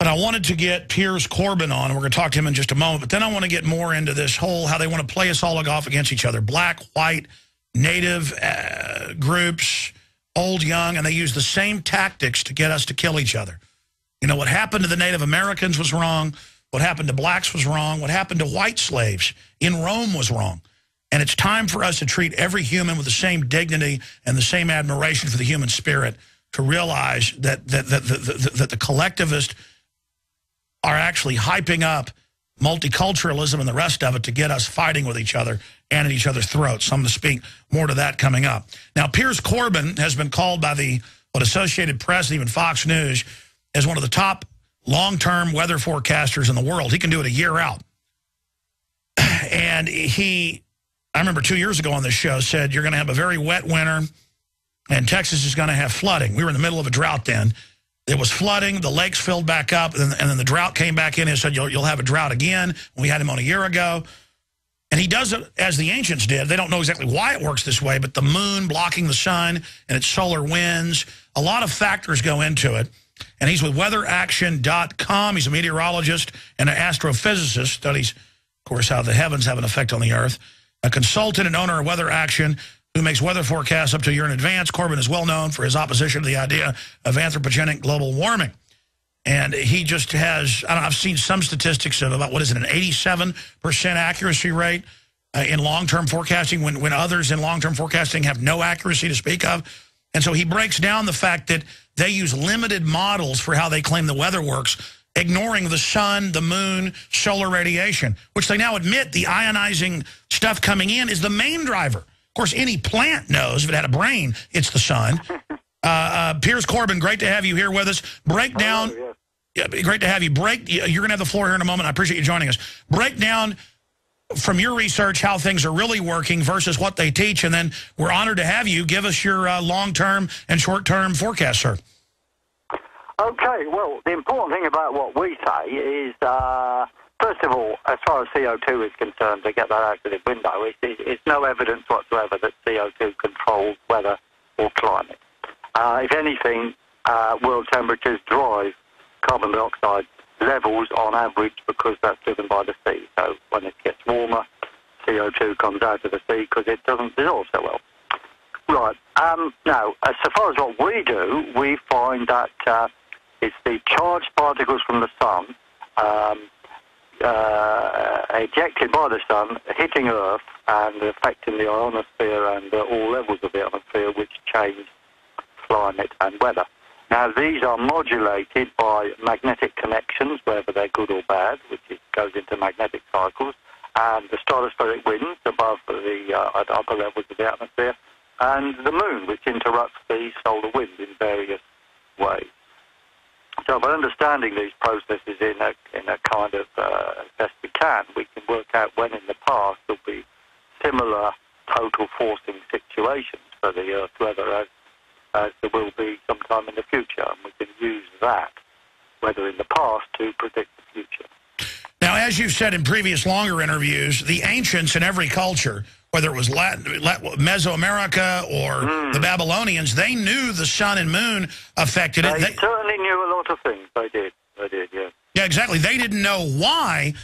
But I wanted to get Piers Corbyn on, and we're going to talk to him in just a moment. But then I want to get more into this whole, how they want to play us all off against each other. Black, white, native groups, old, young, and they use the same tactics to get us to kill each other. You know, what happened to the Native Americans was wrong. What happened to blacks was wrong. What happened to white slaves in Rome was wrong. And it's time for us to treat every human with the same dignity and the same admiration for the human spirit, to realize that the collectivists are actually hyping up multiculturalism and the rest of it to get us fighting with each other and at each other's throats. So I'm going to speak more to that coming up. Now, Piers Corbyn has been called by the Associated Press and even Fox News as one of the top long-term weather forecasters in the world. He can do it a year out. And I remember 2 years ago on this show, said you're going to have a very wet winter and Texas is going to have flooding. We were in the middle of a drought then. It was flooding, the lakes filled back up, and then the drought came back in and said, you'll have a drought again. We had him on a year ago. And he does it as the ancients did. They don't know exactly why it works this way, but the moon blocking the sun and its solar winds, a lot of factors go into it. And he's with weatheraction.com. He's a meteorologist and an astrophysicist, studies, of course, how the heavens have an effect on the earth. A consultant and owner of Weather Action, who makes weather forecasts up to a year in advance. Corbyn is well known for his opposition to the idea of anthropogenic global warming. And he just has, I've seen some statistics of about, what is it, an 87% accuracy rate in long-term forecasting when others in long-term forecasting have no accuracy to speak of. And so he breaks down the fact that they use limited models for how they claim the weather works, ignoring the sun, the moon, solar radiation, which they now admit the ionizing stuff coming in is the main driver. Of course, any plant knows if it had a brain, it's the sun. Piers Corbyn, great to have you here with us. Break down. Oh, yeah. Yeah, great to have you. You're going to have the floor here in a moment. I appreciate you joining us. Break down from your research how things are really working versus what they teach, and then we're honored to have you. Give us your long-term and short-term forecast, sir. Okay, well, the important thing about what we say is, first of all, as far as CO2 is concerned, to get that out of the window, it's no evidence whatsoever that CO2 controls weather or climate. If anything, world temperatures drive carbon dioxide levels on average because that's driven by the sea. So when it gets warmer, CO2 comes out of the sea because it doesn't dissolve so well. Right. Now, as far as what we do, we find that it's the charged particles from the sun ejected by the sun, hitting Earth and affecting the ionosphere and all levels of the ionosphere, which change climate and weather. Now, these are modulated by magnetic connections, whether they're good or bad, which goes into magnetic cycles, and the stratospheric winds above the upper levels of the atmosphere, and the moon, which interrupts the solar wind in various ways. So by understanding these processes in a kind of, as best we can work out when in the past there'll be similar total forcing situations for the Earth's weather as there will be sometime in the future. And we can use that, weather in the past, to predict the future. Now, as you've said in previous longer interviews, the ancients in every culture, whether it was Mesoamerica or the Babylonians, they knew the sun and moon affected it. They certainly knew a lot of things. They did, yeah. Yeah, exactly. They didn't know why.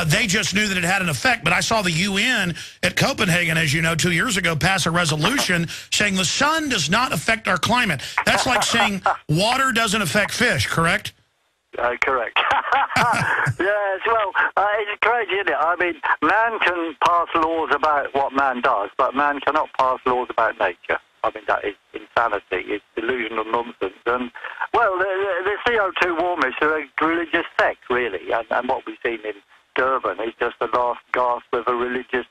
They just knew that it had an effect. But I saw the UN at Copenhagen, as you know, 2 years ago, pass a resolution saying the sun does not affect our climate. That's like saying water doesn't affect fish, correct? Correct. Yes, well, it's crazy, isn't it? I mean, man can pass laws about what man does, but man cannot pass laws about nature. I mean, that is insanity. It's delusional nonsense. And, well, the CO2 warmers are a religious sect, really. And what we've seen in Durban is just the last gasp of a religious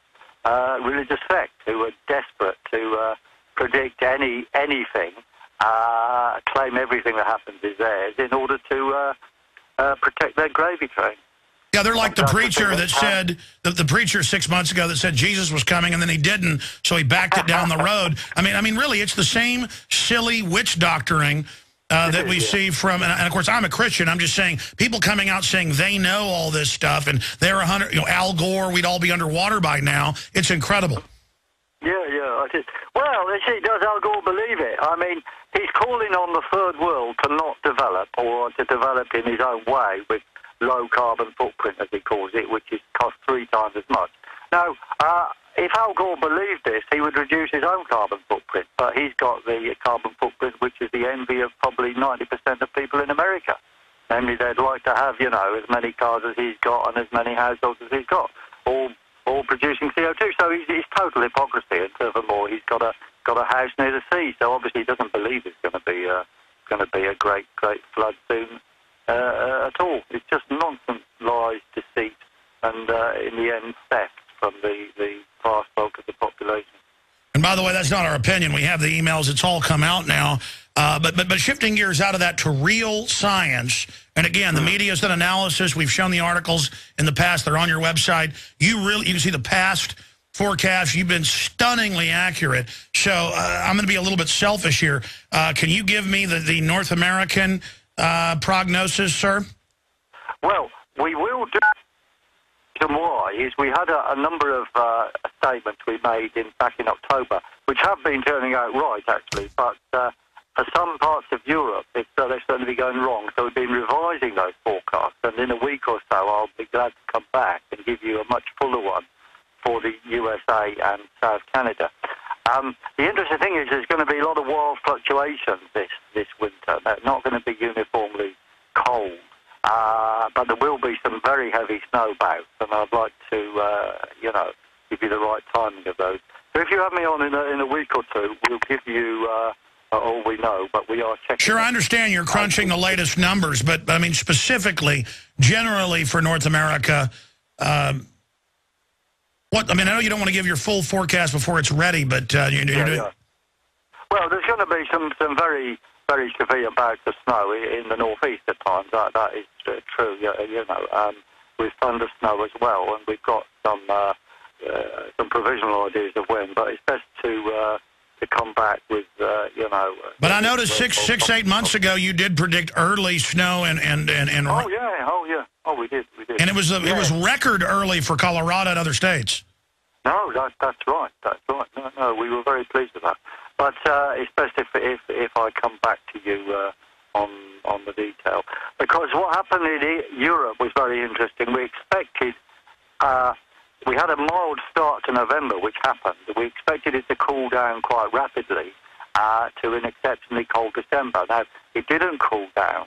sect who are desperate to predict anything, claim everything that happens is theirs in order to protect their gravy train. Yeah, they're like the preacher that said, the preacher 6 months ago that said Jesus was coming and then he didn't, so he backed it down the road. I mean, really, it's the same silly witch doctoring that we see from, and of course, I'm a Christian. I'm just saying, people coming out saying they know all this stuff and they're 100, Al Gore, we'd all be underwater by now. It's incredible. Yeah. Well, you see, does Al Gore believe it? I mean, he's calling on the third world to not develop, or to develop in his own way with low carbon footprint, as he calls it, which is cost 3 times as much. Now, if Al Gore believed this, he would reduce his own carbon footprint, but he's got the carbon footprint which is the envy of probably 90% of people in America. Namely, they'd like to have, you know, as many cars as he's got and as many households as he's got, all producing CO2. So he's total hypocrisy. And furthermore, he's got a house near the sea, so obviously he doesn't believe it's going to be a great flood soon at all. It's just nonsense, lies, deceit, and in the end, theft from the vast bulk of the population. And by the way, that's not our opinion. We have the emails. It's all come out now. But shifting gears out of that to real science, and again, the media's done analysis. We've shown the articles in the past. They're on your website. You can see the past forecasts. You've been stunningly accurate. So I'm going to be a little bit selfish here. Can you give me the North American prognosis, sir? Well, we will do. Why is we had a number of statements we made back in October, which have been turning out right, actually, but for some parts of Europe, they're starting to be going wrong. So we've been revising those forecasts, and in a week or so, I'll be glad to come back and give you a much fuller one for the USA and South Canada. The interesting thing is there's going to be a lot of wild fluctuations this winter. They're not going to be uniformly cold. But there will be some very heavy snow bouts, and I'd like to, give you the right timing of those. So if you have me on in a week or two, we'll give you all we know, but we are checking. Sure, I understand you're crunching the latest numbers, but I mean specifically, generally for North America, I mean, I know you don't want to give your full forecast before it's ready, but yeah. Well, there's going to be some very severe bouts of snow in the northeast at times. That is true. With thunder snow as well, and we've got some provisional ideas of when. But it's best to come back with But I noticed 8 months ago you did predict early snow and we did. And it was record early for Colorado and other states. No, that's right. No, we were very pleased with that. But it's best if I come back to you on the detail, because what happened in Europe was very interesting. We expected we had a mild start to November, which happened. We expected it to cool down quite rapidly to an exceptionally cold December. Now it didn't cool down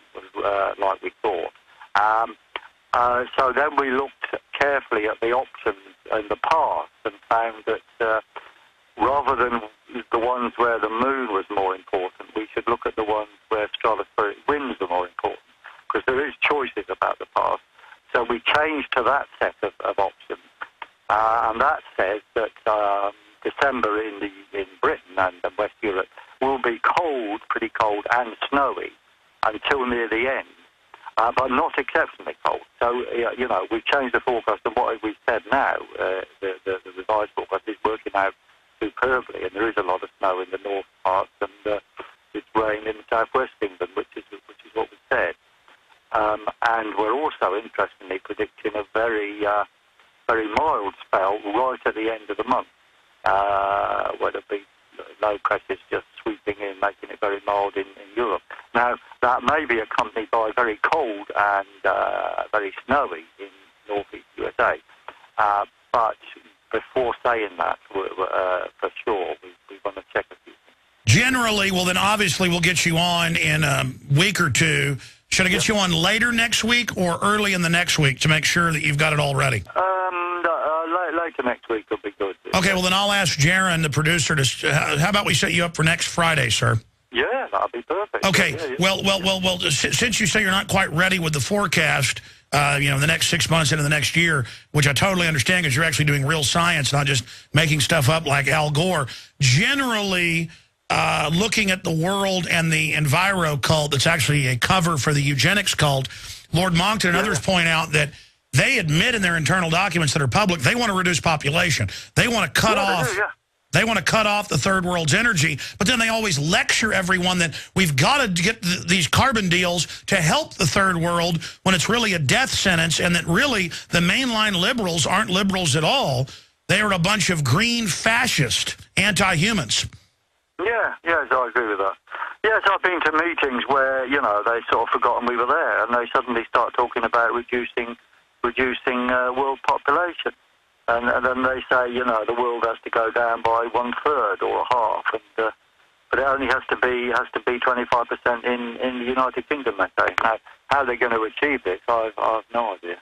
like we thought. So then we looked carefully at the options in the past and found that rather than the ones where the moon was more important, we should look at the ones where stratospheric winds are more important, because there is choices about the past. So we changed to that set of options, and that says that December in Britain and West Europe will be cold, pretty cold, and snowy until near the end. But not exceptionally cold. So, we've changed the forecast, and what we said now, the revised forecast is working out superbly, and there is a lot of snow in the north parts, and it's rain in southwest England, which is what we said. And we're also, interestingly, predicting a very mild spell right at the end of the month, where there'll be low pressures just sweeping in, making it very mild in Europe. Now, that may be accompanied by very cold and very snowy in northeast USA. But before saying that, for sure, we want to check a few things. Generally, well, then obviously we'll get you on in a week or two. Should I get you on later next week or early in the next week to make sure that you've got it all ready? Later next week will be good. Okay, well, then I'll ask Jaron, the producer, to how about we set you up for next Friday, sir? Yeah, that'll be perfect. Okay, yeah. Well, since you say you're not quite ready with the forecast, the next 6 months into the next year, which I totally understand because you're actually doing real science, not just making stuff up like Al Gore. Generally, looking at the world and the enviro cult, that's actually a cover for the eugenics cult, Lord Monckton and others point out that they admit in their internal documents that are public, they want to reduce population. They want to cut off. They want to cut off the third world's energy, but then they always lecture everyone that we've got to get these carbon deals to help the third world when it's really a death sentence, and that really the mainline liberals aren't liberals at all. they are a bunch of green fascist anti-humans. Yeah, yes, I agree with that. Yes, I've been to meetings where, you know, they sort of forgotten we were there, and they suddenly start talking about reducing world population. And then they say, you know, the world has to go down by 1/3 or a half, and but it only has to be 25% in the United Kingdom, they say. Now, how they're going to achieve this, I've no idea.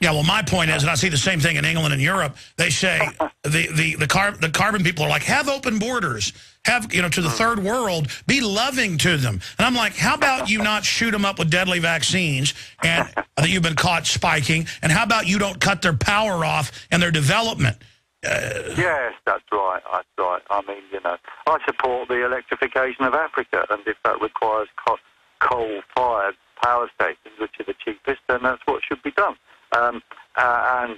Yeah, well, my point is, and I see the same thing in England and Europe, they say the carbon people are like, have open borders, have, you know, to the third world, be loving to them. And I'm like, how about you not shoot them up with deadly vaccines and that you've been caught spiking, and how about you don't cut their power off and their development? Yes, that's right, that's right. I mean, you know, I support the electrification of Africa, and if that requires coal-fired power stations, which are the cheapest, then that's what should be done. And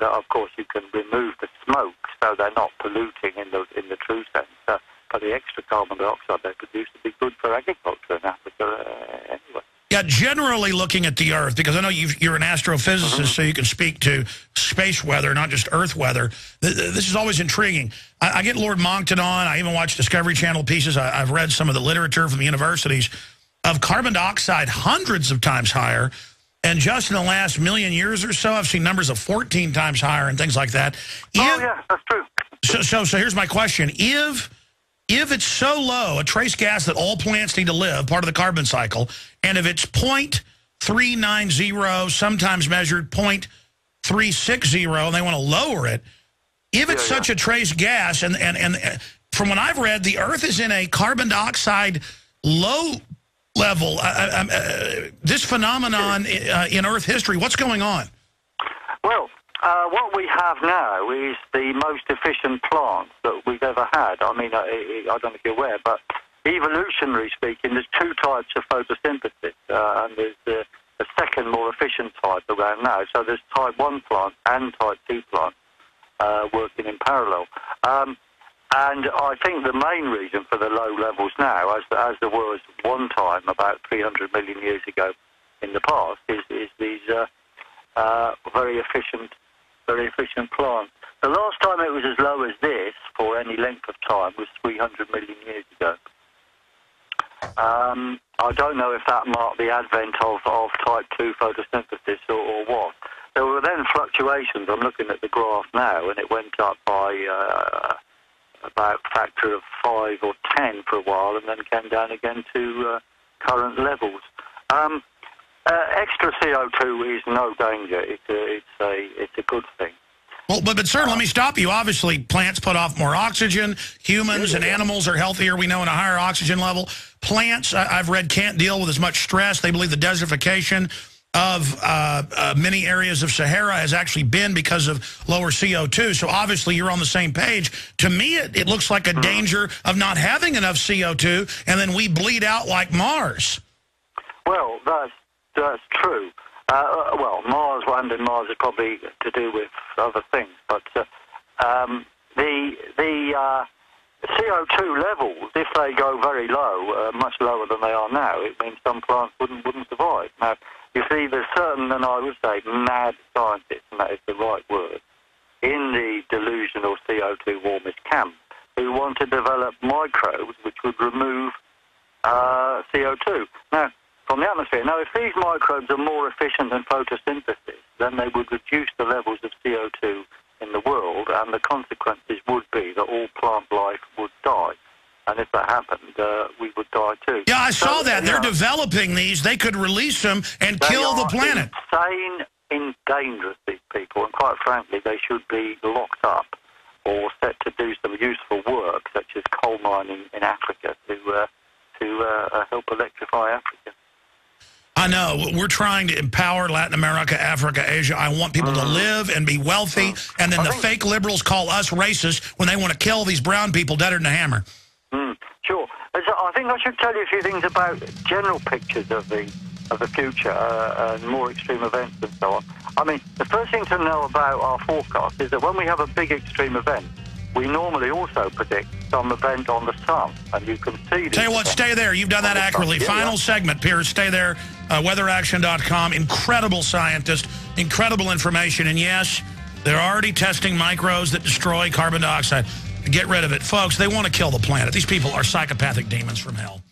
of course, you can remove the smoke, so they're not polluting in the true sense. But the extra carbon dioxide they produce would be good for agriculture in Africa anyway. Yeah, generally looking at the Earth, because I know you're an astrophysicist, so you can speak to space weather, not just Earth weather. This is always intriguing. I get Lord Monckton on. I even watch Discovery Channel pieces. I've read some of the literature from the universities of carbon dioxide hundreds of times higher. And just in the last million years or so, I've seen numbers of 14 times higher and things like that. Yeah, that's true. So here's my question. If it's so low, a trace gas that all plants need to live, part of the carbon cycle, and if it's 0.390, sometimes measured 0.360, and they want to lower it, if it's such a trace gas, and from what I've read, the Earth is in a carbon dioxide low level, this phenomenon in Earth history, what's going on? Well, what we have now is the most efficient plants that we've ever had. I mean, I don't know if you're aware, but evolutionary speaking, there's two types of photosynthesis, and there's a second more efficient type around now. So there's type 1 plant and type 2 plant working in parallel. And I think the main reason for the low levels now, as there was one time about 300 million years ago in the past, is these very efficient plants. The last time it was as low as this for any length of time was 300 million years ago. I don't know if that marked the advent of type 2 photosynthesis or what. There were then fluctuations. I'm looking at the graph now, and it went up by about a factor of 5 or 10 for a while, and then came down again to current levels. Extra CO2 is no danger. It's a good thing. Well, but sir, let me stop you. Obviously, plants put off more oxygen. Humans and animals are healthier, we know, in a higher oxygen level. Plants, I've read, can't deal with as much stress. They believe the desertification of many areas of Sahara has actually been because of lower CO2. So obviously you're on the same page. To me, it looks like a danger of not having enough CO2, and then we bleed out like Mars. Well, that's true. Well, Mars, land in Mars is probably to do with other things, but the CO2 levels, if they go very low, much lower than they are now, it means some plants wouldn't survive. Now, you see, there's certain, and I would say mad scientists, and that is the right word, in the delusional CO2 warmist camp, who want to develop microbes which would remove CO2. Now, from the atmosphere. Now, if these microbes are more efficient than photosynthesis, then they would reduce the levels of CO2 in the world, and the consequences would be that all plant life would die. And if that happened, we would die too. Yeah, I saw that. They're developing these. They could release them and kill the planet. Insane, dangerous, these people. And quite frankly, they should be locked up or set to do some useful work, such as coal mining in Africa, to help electrify Africa. I know. We're trying to empower Latin America, Africa, Asia. I want people to live and be wealthy. And then the fake liberals call us racist when they want to kill these brown people deader than a hammer. Sure. I think I should tell you a few things about general pictures of the future and more extreme events and so on. I mean, the first thing to know about our forecast is that when we have a big extreme event, we normally also predict some event on the sun, and you can see this. Tell you what, stay there. You've done that accurately. Final segment, Piers. Stay there. WeatherAction.com. Incredible scientist, incredible information, and yes, They're already testing microbes that destroy carbon dioxide. Get rid of it. Folks, they want to kill the planet. These people are psychopathic demons from hell.